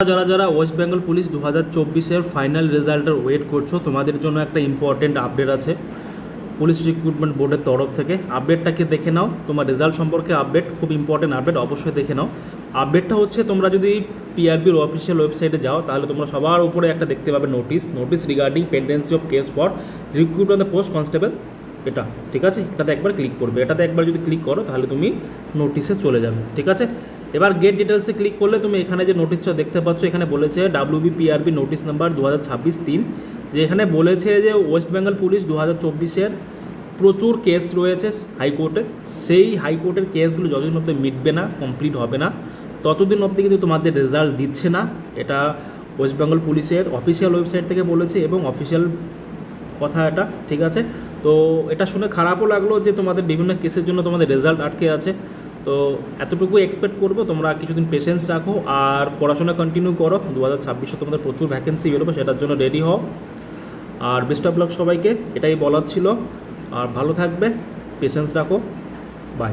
যারা যারা West Bengal police 2024-এর final রেজাল্টের ওয়েট করছো, তোমাদের জন্য একটা ইম্পর্টেন্ট আপডেট আছে পুলিশ রিক্রুটমেন্ট বোর্ডের তরফ থেকে। আপডেটটাকে দেখে নাও, তোমার রেজাল্ট সম্পর্কে আপডেট, খুব ইম্পর্টেন্ট আপডেট, অবশ্যই দেখে নাও। আপডেটটা হচ্ছে, তোমরা যদি পিআরবির অফিসিয়াল ওয়েবসাইটে যাও তাহলে তোমরা সবার উপরে একটা দেখতে পাবে notice regarding পেন্ডেন্সি of case for recruitment the post constable. এটা ঠিক আছে, এটাতে একবার ক্লিক করবে। এটাতে একবার যদি ক্লিক করো তাহলে তুমি নোটিশে চলে যাবে, ঠিক আছে। এবার গেট ডিটেলসে ক্লিক করলে তুমি এখানে যে নোটিশটা দেখতে পাচ্ছ, এখানে বলেছে WBPRB নোটিশ নাম্বার 2026-3, যে এখানে বলেছে যে ওয়েস্ট বেঙ্গল পুলিশ 2024-এর প্রচুর কেস রয়েছে হাইকোর্টে, সেই হাইকোর্টের কেসগুলো যতদিন অবধি মিটবে না, কমপ্লিট হবে না, ততদিন অবধি কিন্তু তোমাদের রেজাল্ট দিচ্ছে না। এটা ওয়েস্ট বেঙ্গল পুলিশের অফিসিয়াল ওয়েবসাইট থেকে বলেছে এবং অফিসিয়াল কথা এটা, ঠিক আছে। তো এটা শুনে খারাপও লাগলো যে তোমাদের বিভিন্ন কেসের জন্য তোমাদের রেজাল্ট আটকে আছে। তো এতটুকু এক্সপেক্ট করবো, তোমরা কিছুদিন পেশেন্স রাখো আর পড়াশোনা কন্টিনিউ করো। 2026-এ তোমাদের প্রচুর ভ্যাকেন্সি বেরোবে, সেটার জন্য রেডি হও। আর বেস্ট অফ লাক সবাইকে, এটাই বলার ছিল। আর ভালো থাকবে, পেশেন্স রাখো, বাই।